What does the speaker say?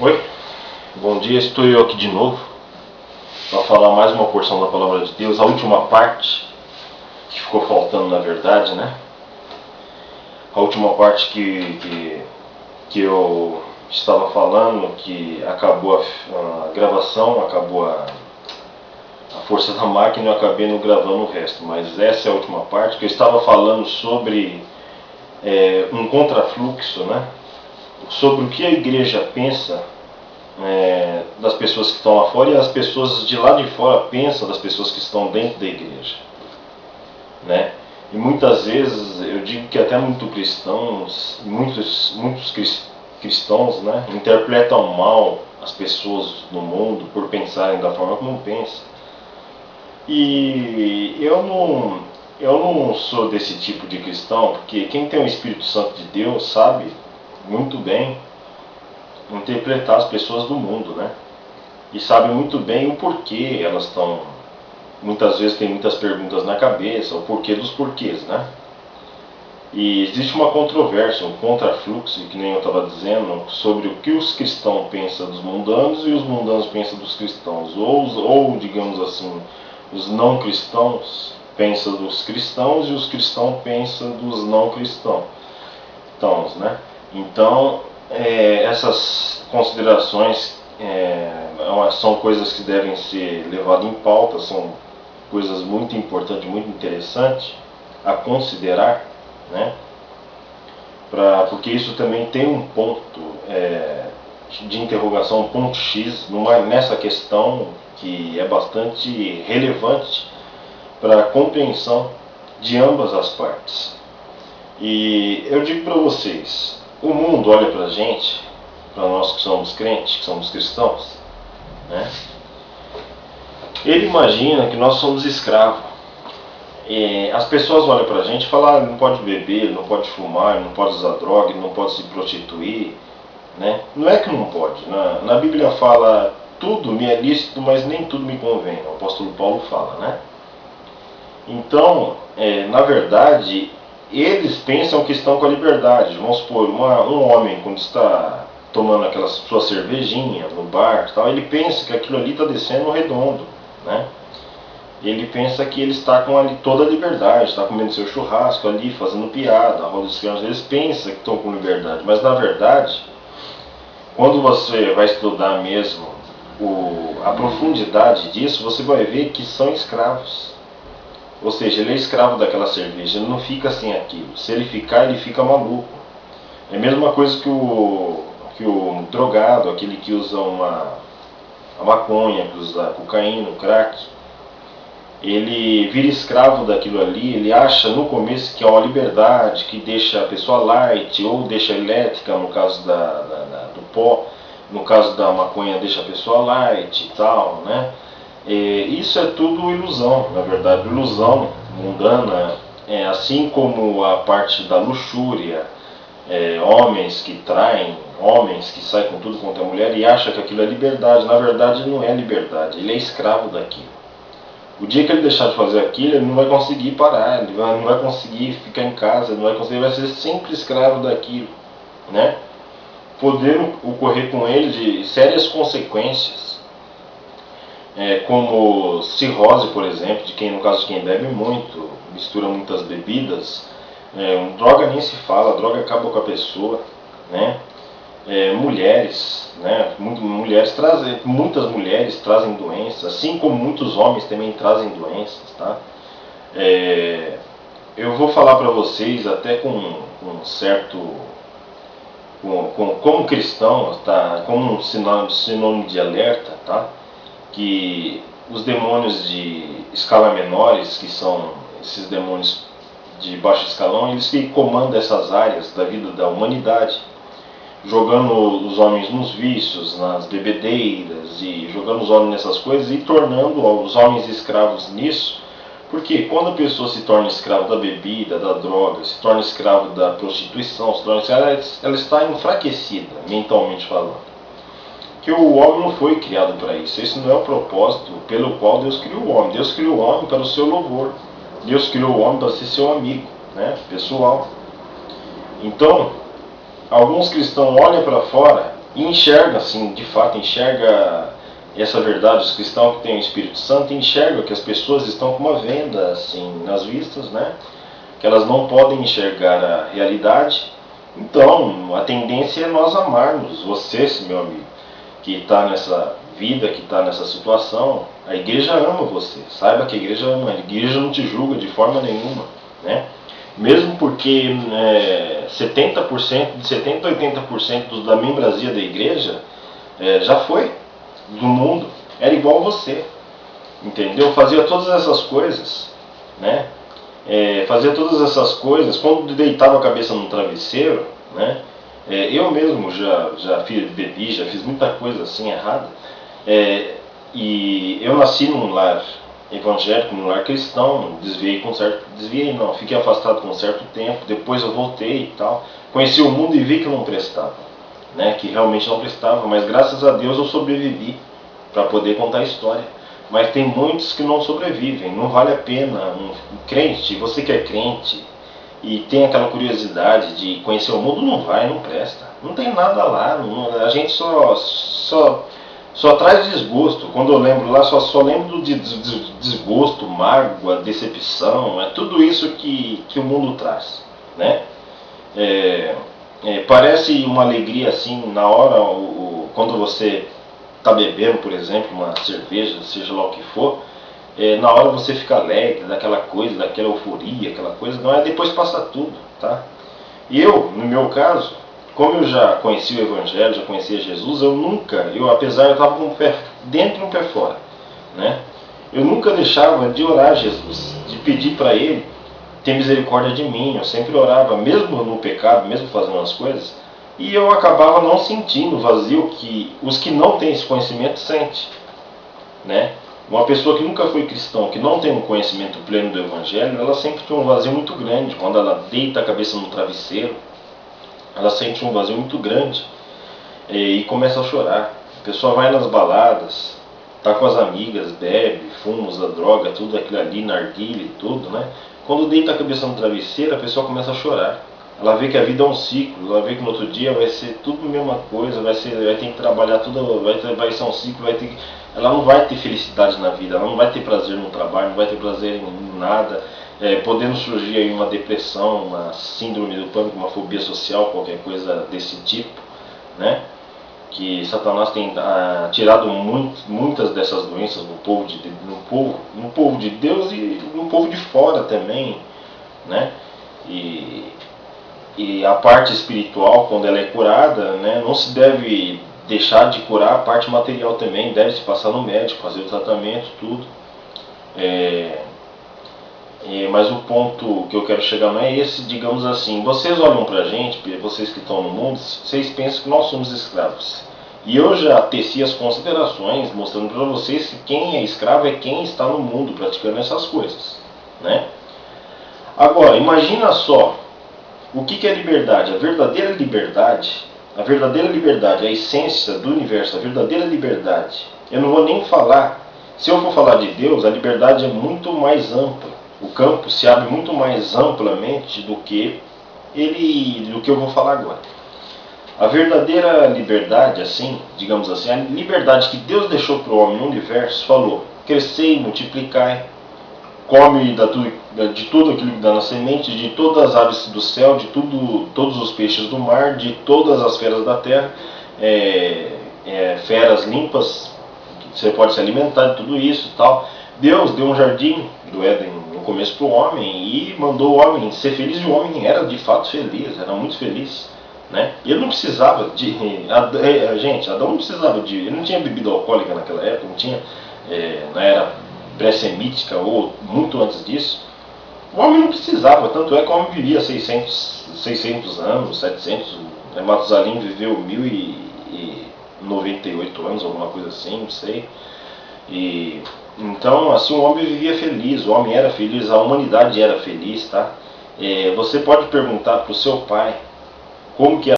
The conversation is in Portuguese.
Oi, bom dia, estou eu aqui de novo para falar mais uma porção da Palavra de Deus, a última parte que ficou faltando na verdade, né? A última parte que eu estava falando, que acabou a gravação, acabou a força da máquina e eu acabei não gravando o resto, mas essa é a última parte que eu estava falando sobre um contrafluxo, né? Sobre o que a igreja pensa das pessoas que estão lá fora e as pessoas de lá de fora pensam das pessoas que estão dentro da igreja, né? E muitas vezes eu digo que até muitos cristãos, né, interpretam mal as pessoas no mundo por pensarem da forma como pensam. E eu não sou desse tipo de cristão, porque quem tem o Espírito Santo de Deus sabe muito bem interpretar as pessoas do mundo, né? E sabe muito bem o porquê elas estão. Muitas vezes tem muitas perguntas na cabeça, o porquê dos porquês, né? E existe uma controvérsia, um contrafluxo, que nem eu estava dizendo, sobre o que os cristãos pensam dos mundanos e os mundanos pensam dos cristãos. Ou digamos assim, os não cristãos pensam dos cristãos e os cristãos pensam dos não cristãos. Né? Então, essas considerações são coisas que devem ser levadas em pauta, são coisas muito importantes, muito interessantes a considerar, né? Porque isso também tem um ponto de interrogação, um ponto X nessa questão que é bastante relevante para a compreensão de ambas as partes. E eu digo para vocês, o mundo olha para a gente, para nós que somos crentes, que somos cristãos, né? Ele imagina que nós somos escravos. As pessoas olham pra gente e falam, não pode beber, não pode fumar, não pode usar droga, não pode se prostituir, né? Não é que não pode. Na Bíblia fala, tudo me é lícito, mas nem tudo me convém. O apóstolo Paulo fala, né? Então, na verdade, eles pensam que estão com a liberdade. Vamos supor, um homem, quando está tomando aquela sua cervejinha no bar, tal, ele pensa que aquilo ali está descendo redondo, né? Ele pensa que ele está com ali toda a liberdade, está comendo seu churrasco ali, fazendo piada, roda de crianças. Eles pensam que estão com liberdade, mas na verdade, quando você vai estudar mesmo a profundidade disso, você vai ver que são escravos. Ou seja, ele é escravo daquela cerveja, ele não fica sem aquilo. Se ele ficar, ele fica maluco. É a mesma coisa que o drogado, aquele que usa a maconha, que usa cocaína, o crack. Ele vira escravo daquilo ali, ele acha no começo que é uma liberdade, que deixa a pessoa light, ou deixa elétrica, no caso do pó, no caso da maconha deixa a pessoa light e tal, né? Isso é tudo ilusão, na verdade, ilusão mundana, assim como a parte da luxúria, homens que traem, homens que saem com tudo quanto é mulher e acham que aquilo é liberdade. Na verdade não é liberdade, ele é escravo daquilo. O dia que ele deixar de fazer aquilo, ele não vai conseguir parar, ele não vai conseguir ficar em casa, ele vai ser sempre escravo daquilo, né? Poder ocorrer com ele de sérias consequências, como cirrose, por exemplo, no caso de quem bebe muito, mistura muitas bebidas, droga nem se fala, a droga acaba com a pessoa, né? Mulheres, né? Muitas mulheres trazem doenças, assim como muitos homens também trazem doenças, tá? Eu vou falar para vocês até com um certo, como cristão, tá? Como um sinônimo de alerta, tá? Que os demônios de escala menores, que são esses demônios de baixo escalão, eles que comandam essas áreas da vida da humanidade, jogando os homens nos vícios, nas bebedeiras, e jogando os homens nessas coisas e tornando os homens escravos nisso. Porque quando a pessoa se torna escravo da bebida, da droga, se torna escravo da prostituição, ela está enfraquecida, mentalmente falando. Que o homem não foi criado para isso. Esse não é o propósito pelo qual Deus criou o homem. Deus criou o homem para o seu louvor. Deus criou o homem para ser seu amigo, pessoal. Então, alguns cristãos olham para fora e enxerga, assim, de fato, enxerga essa verdade. Os cristãos que têm o Espírito Santo enxergam que as pessoas estão com uma venda, assim, nas vistas, né? Que elas não podem enxergar a realidade. Então, a tendência é nós amarmos você, meu amigo, que está nessa vida, que está nessa situação. A igreja ama você, saiba que a igreja ama, a igreja não te julga de forma nenhuma, né? Mesmo porque 70%, de 70% a 80% da membresia da igreja já foi do mundo, era igual você, entendeu? Fazia todas essas coisas, né? Fazia todas essas coisas, quando deitava a cabeça no travesseiro, né? Eu mesmo já bebi, já fiz muita coisa assim errada, e eu nasci num lar evangélico, num lar cristão, desviei não, fiquei afastado por um certo tempo, depois eu voltei e tal, conheci o mundo e vi que não prestava, né? Que realmente não prestava, mas graças a Deus eu sobrevivi para poder contar a história. Mas tem muitos que não sobrevivem, não vale a pena. Um crente, você que é crente e tem aquela curiosidade de conhecer o mundo, não vai, não presta. Não tem nada lá, a gente só traz desgosto. Quando eu lembro lá, só lembro de desgosto, mágoa, decepção. É tudo isso que o mundo traz, né? Parece uma alegria assim na hora, quando você está bebendo, por exemplo, uma cerveja, seja lá o que for, na hora você fica alegre, daquela coisa, daquela euforia, aquela coisa, não é? Depois passa tudo, tá? E eu, no meu caso, como eu já conheci o Evangelho, já conhecia Jesus, apesar eu estava com um pé dentro e um pé fora, né? Eu nunca deixava de orar a Jesus, de pedir para Ele ter misericórdia de mim. Eu sempre orava, mesmo no pecado, mesmo fazendo as coisas, e eu acabava não sentindo o vazio que os que não têm esse conhecimento sentem, né? Uma pessoa que nunca foi cristão, que não tem um conhecimento pleno do Evangelho, ela sempre tem um vazio muito grande. Quando ela deita a cabeça no travesseiro, ela sente um vazio muito grande e começa a chorar. A pessoa vai nas baladas, tá com as amigas, bebe, fuma, usa droga, tudo aquilo ali, narguilha e tudo, né? Quando deita a cabeça no travesseiro, a pessoa começa a chorar. Ela vê que a vida é um ciclo, ela vê que no outro dia vai ser tudo a mesma coisa, vai ter que trabalhar tudo, vai ser um ciclo, ela não vai ter felicidade na vida, ela não vai ter prazer no trabalho, não vai ter prazer em nada, podendo surgir aí uma depressão, uma síndrome do pânico, uma fobia social, qualquer coisa desse tipo, né? Que Satanás tem tirado muitas dessas doenças no povo de Deus e no povo de fora também, né? E a parte espiritual, quando ela é curada, né, não se deve deixar de curar a parte material também, deve se passar no médico, fazer o tratamento, tudo. Mas o ponto que eu quero chegar não é esse, digamos assim. Vocês olham pra gente, vocês que estão no mundo, vocês pensam que nós somos escravos. E eu já teci as considerações mostrando para vocês que quem é escravo é quem está no mundo praticando essas coisas, né? Agora, imagina só, o que é liberdade? A verdadeira liberdade, a essência do universo, a verdadeira liberdade. Eu não vou nem falar, se eu for falar de Deus, a liberdade é muito mais ampla. O campo se abre muito mais amplamente do que eu vou falar agora. A verdadeira liberdade, assim, digamos assim, a liberdade que Deus deixou para o homem no universo, falou: crescei e multiplicai, come de tudo aquilo que dá na semente, de todas as aves do céu, de todos os peixes do mar, de todas as feras da terra, feras limpas, você pode se alimentar de tudo isso e tal. Deus deu um jardim do Éden no começo para o homem e mandou o homem ser feliz, e o homem era de fato feliz, era muito feliz, né? E ele não precisava gente, Adão não precisava ele não tinha bebida alcoólica naquela época, não tinha, na era pré-semítica ou muito antes disso. O homem não precisava, tanto é que o homem vivia 600 anos, 700, Matusalém viveu 1098 anos, alguma coisa assim, não sei. E então, assim, o homem vivia feliz, o homem era feliz, a humanidade era feliz, tá? Você pode perguntar para o seu pai como que